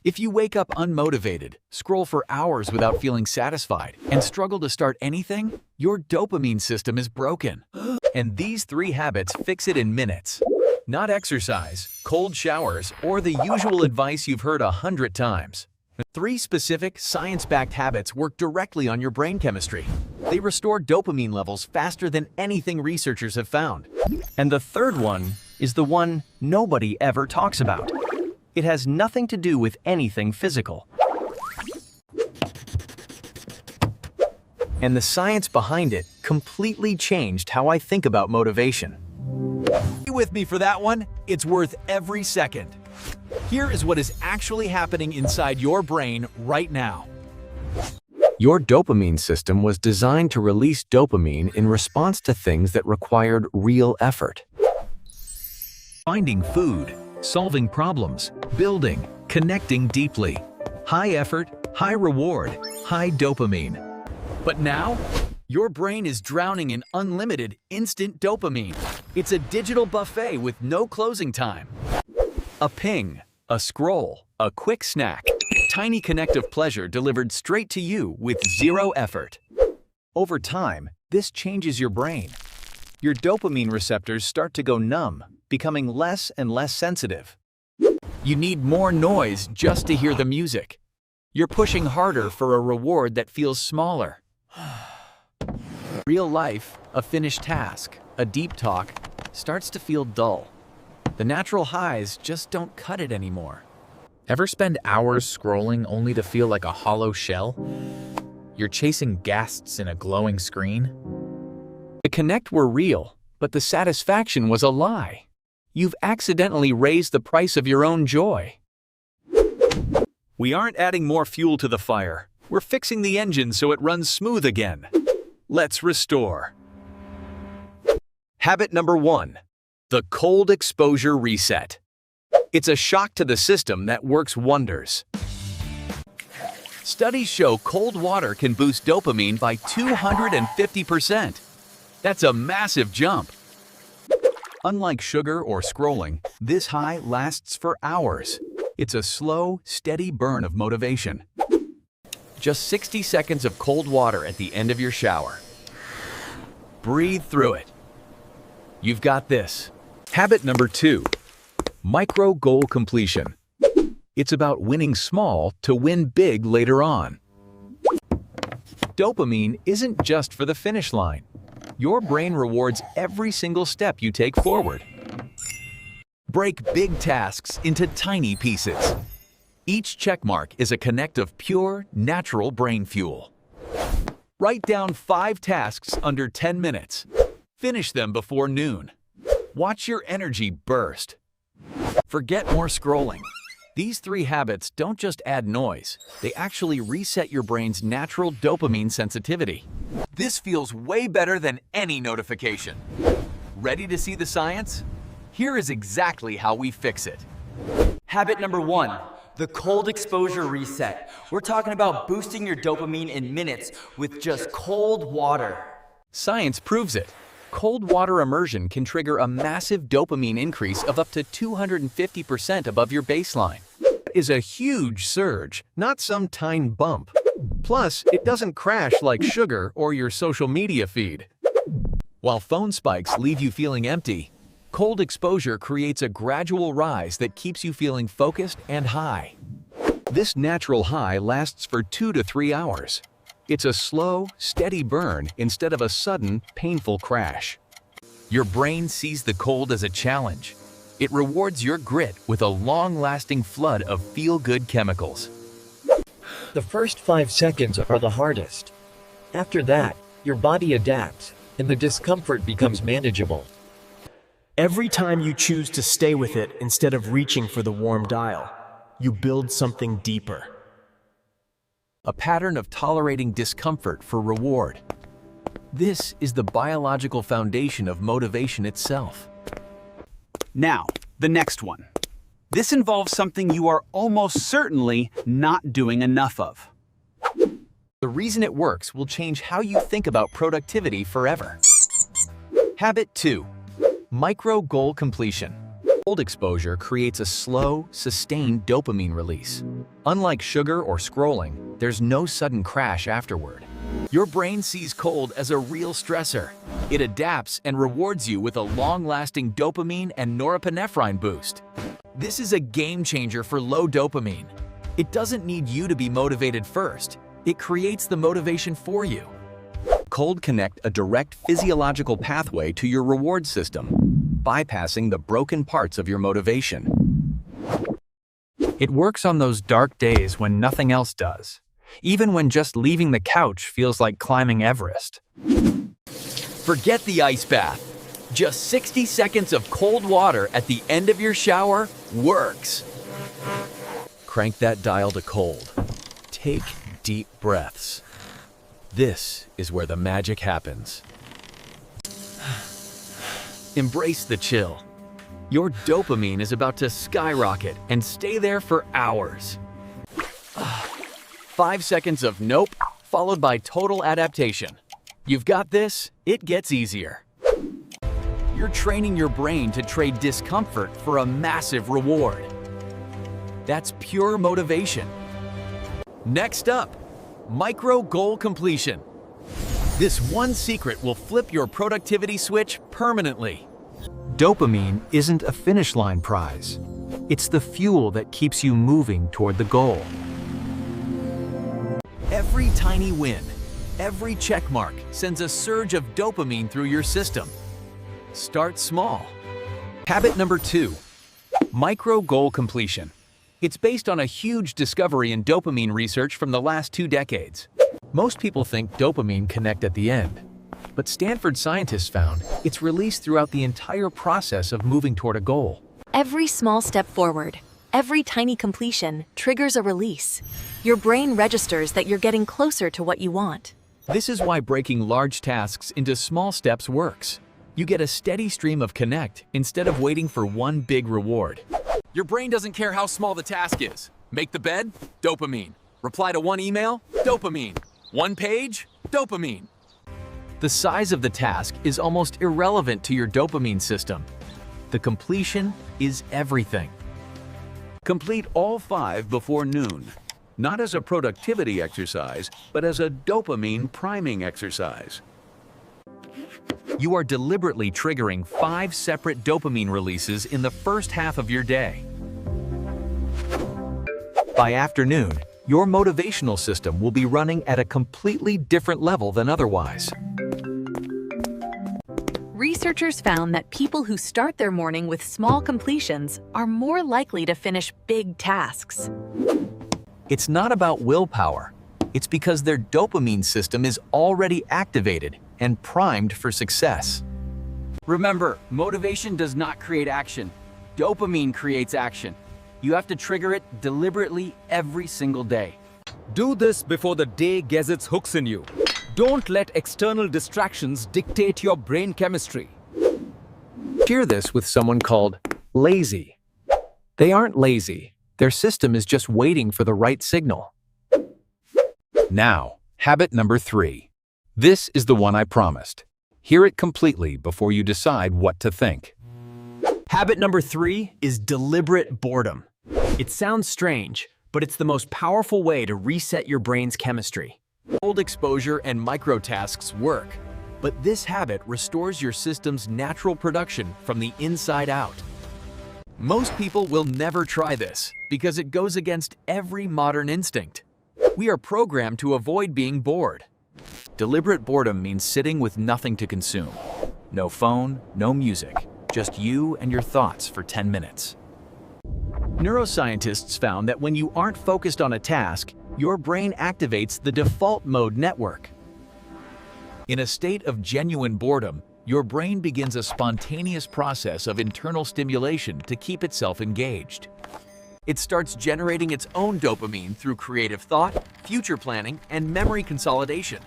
If you wake up unmotivated, scroll for hours without feeling satisfied, and struggle to start anything, your dopamine system is broken. And these 3 habits fix it in minutes. Not exercise, cold showers, or the usual advice you've heard 100 times. 3 specific, science-backed habits work directly on your brain chemistry. They restore dopamine levels faster than anything researchers have found. And the third one is the one nobody ever talks about. It has nothing to do with anything physical. And the science behind it completely changed how I think about motivation. Be with me for that one. It's worth every second. Here is what is actually happening inside your brain right now. Your dopamine system was designed to release dopamine in response to things that required real effort. Finding food, solving problems, building, connecting deeply. High effort, high reward, high dopamine. But now, your brain is drowning in unlimited, instant dopamine. It's a digital buffet with no closing time. A ping, a scroll, a quick snack. Tiny connective pleasure delivered straight to you with 0 effort. Over time, this changes your brain. Your dopamine receptors start to go numb, becoming less and less sensitive. You need more noise just to hear the music. You're pushing harder for a reward that feels smaller. Real life, a finished task, a deep talk, starts to feel dull. The natural highs just don't cut it anymore. Ever spend hours scrolling only to feel like a hollow shell? You're chasing ghasts in a glowing screen? The connect were real, but the satisfaction was a lie. You've accidentally raised the price of your own joy. We aren't adding more fuel to the fire. We're fixing the engine so it runs smooth again. Let's restore. Habit number 1. The cold exposure reset. It's a shock to the system that works wonders. Studies show cold water can boost dopamine by 250%. That's a massive jump. Unlike sugar or scrolling, this high lasts for hours. It's a slow, steady burn of motivation. Just 60 seconds of cold water at the end of your shower. Breathe through it. You've got this. Habit number 2. Micro goal completion. It's about winning small to win big later on. Dopamine isn't just for the finish line. Your brain rewards every single step you take forward. Break big tasks into tiny pieces. Each checkmark is a connect of pure, natural brain fuel. Write down 5 tasks under 10 minutes. Finish them before noon. Watch your energy burst. Forget more scrolling. These 3 habits don't just add noise, they actually reset your brain's natural dopamine sensitivity. This feels way better than any notification. Ready to see the science? Here is exactly how we fix it. Habit number 1, the cold exposure reset. We're talking about boosting your dopamine in minutes with just cold water. Science proves it. Cold water immersion can trigger a massive dopamine increase of up to 250% above your baseline. It is a huge surge, not some tiny bump. Plus, it doesn't crash like sugar or your social media feed. While phone spikes leave you feeling empty, cold exposure creates a gradual rise that keeps you feeling focused and high. This natural high lasts for 2 to 3 hours. It's a slow, steady burn instead of a sudden, painful crash. Your brain sees the cold as a challenge. It rewards your grit with a long-lasting flood of feel-good chemicals. The first 5 seconds are the hardest. After that, your body adapts, and the discomfort becomes manageable. Every time you choose to stay with it instead of reaching for the warm dial, you build something deeper. A pattern of tolerating discomfort for reward. This is the biological foundation of motivation itself. Now, the next one. This involves something you are almost certainly not doing enough of. The reason it works will change how you think about productivity forever. Habit 2. Micro goal completion. Cold exposure creates a slow, sustained dopamine release. Unlike sugar or scrolling, there's no sudden crash afterward. Your brain sees cold as a real stressor. It adapts and rewards you with a long-lasting dopamine and norepinephrine boost. This is a game changer for low dopamine. It doesn't need you to be motivated first. It creates the motivation for you. Cold connects a direct physiological pathway to your reward system, bypassing the broken parts of your motivation. It works on those dark days when nothing else does, even when just leaving the couch feels like climbing Everest. Forget the ice bath. Just 60 seconds of cold water at the end of your shower works. Crank that dial to cold. Take deep breaths. This is where the magic happens. Embrace the chill. Your dopamine is about to skyrocket and stay there for hours. 5 seconds of nope, followed by total adaptation. You've got this, it gets easier. You're training your brain to trade discomfort for a massive reward. That's pure motivation. Next up, micro goal completion. This one secret will flip your productivity switch permanently. Dopamine isn't a finish line prize. It's the fuel that keeps you moving toward the goal. Every tiny win, every check mark sends a surge of dopamine through your system. Start small. Habit number 2, micro goal completion. It's based on a huge discovery in dopamine research from the last 2 decades. Most people think dopamine connects at the end, but Stanford scientists found it's released throughout the entire process of moving toward a goal. Every small step forward, every tiny completion triggers a release. Your brain registers that you're getting closer to what you want. This is why breaking large tasks into small steps works. You get a steady stream of connect instead of waiting for one big reward. Your brain doesn't care how small the task is. Make the bed? Dopamine. Reply to one email? Dopamine. One page? Dopamine. The size of the task is almost irrelevant to your dopamine system. The completion is everything. Complete all 5 before noon. Not as a productivity exercise, but as a dopamine priming exercise. You are deliberately triggering 5 separate dopamine releases in the first half of your day. By afternoon, your motivational system will be running at a completely different level than otherwise. Researchers found that people who start their morning with small completions are more likely to finish big tasks. It's not about willpower. It's because their dopamine system is already activated and primed for success. Remember, motivation does not create action. Dopamine creates action. You have to trigger it deliberately every single day. Do this before the day gets its hooks in you. Don't let external distractions dictate your brain chemistry. Share this with someone called lazy. They aren't lazy. Their system is just waiting for the right signal. Now, habit number 3. This is the one I promised. Hear it completely before you decide what to think. Habit number 3 is deliberate boredom. It sounds strange, but it's the most powerful way to reset your brain's chemistry. Cold exposure and microtasks work, but this habit restores your system's natural production from the inside out. Most people will never try this because it goes against every modern instinct. We are programmed to avoid being bored. Deliberate boredom means sitting with nothing to consume. No phone, no music, just you and your thoughts for 10 minutes. Neuroscientists found that when you aren't focused on a task, your brain activates the default mode network. In a state of genuine boredom, your brain begins a spontaneous process of internal stimulation to keep itself engaged. It starts generating its own dopamine through creative thought, future planning, and memory consolidation.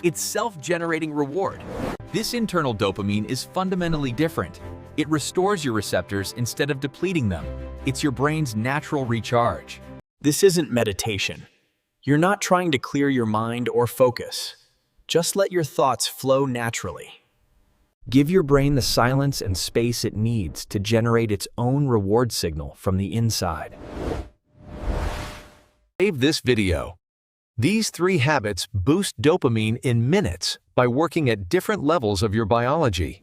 It's self-generating reward. This internal dopamine is fundamentally different. It restores your receptors instead of depleting them. It's your brain's natural recharge. This isn't meditation. You're not trying to clear your mind or focus. Just let your thoughts flow naturally. Give your brain the silence and space it needs to generate its own reward signal from the inside. Save this video. These 3 habits boost dopamine in minutes by working at different levels of your biology.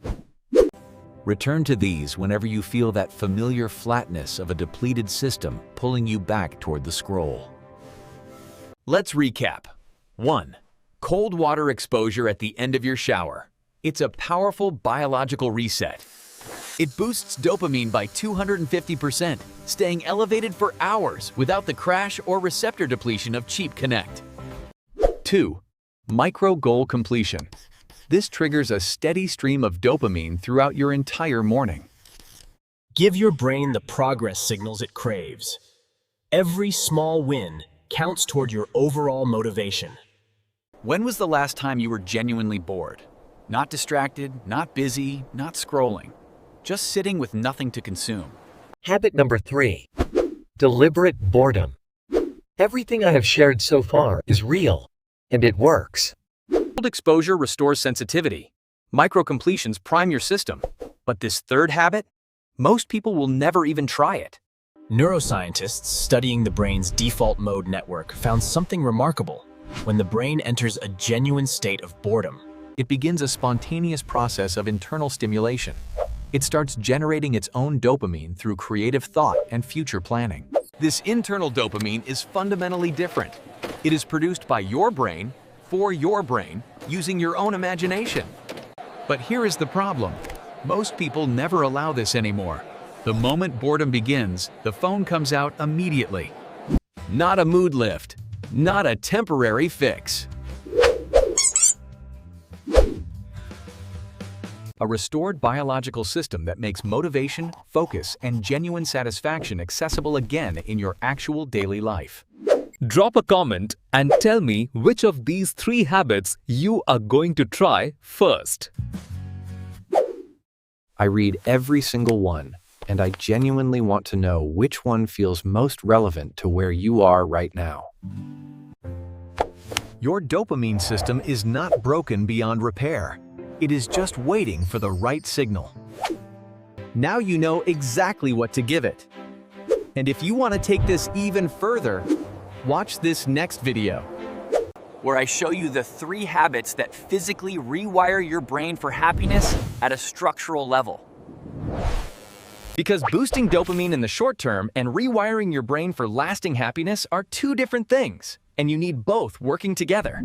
Return to these whenever you feel that familiar flatness of a depleted system pulling you back toward the scroll. Let's recap. 1. Cold water exposure at the end of your shower. It's a powerful biological reset. It boosts dopamine by 250%, staying elevated for hours without the crash or receptor depletion of cheap Connect. 2. Micro goal completion. This triggers a steady stream of dopamine throughout your entire morning. Give your brain the progress signals it craves. Every small win counts toward your overall motivation. When was the last time you were genuinely bored? Not distracted, not busy, not scrolling. Just sitting with nothing to consume. Habit number 3. Deliberate boredom. Everything I have shared so far is real, and it works. Cold exposure restores sensitivity. Micro-completions prime your system. But this third habit? Most people will never even try it. Neuroscientists studying the brain's default mode network found something remarkable. When the brain enters a genuine state of boredom, It begins a spontaneous process of internal stimulation. It starts generating its own dopamine through creative thought and future planning. This internal dopamine is fundamentally different. It is produced by your brain, for your brain, using your own imagination. But here is the problem. Most people never allow this anymore. The moment boredom begins, the phone comes out immediately. Not a mood lift, not a temporary fix. A restored biological system that makes motivation, focus, and genuine satisfaction accessible again in your actual daily life. Drop a comment and tell me which of these 3 habits you are going to try first. I read every single one, and I genuinely want to know which one feels most relevant to where you are right now. Your dopamine system is not broken beyond repair. It is just waiting for the right signal. Now you know exactly what to give it. And if you want to take this even further, watch this next video, where I show you the 3 habits that physically rewire your brain for happiness at a structural level. Because boosting dopamine in the short term and rewiring your brain for lasting happiness are 2 different things, and you need both working together.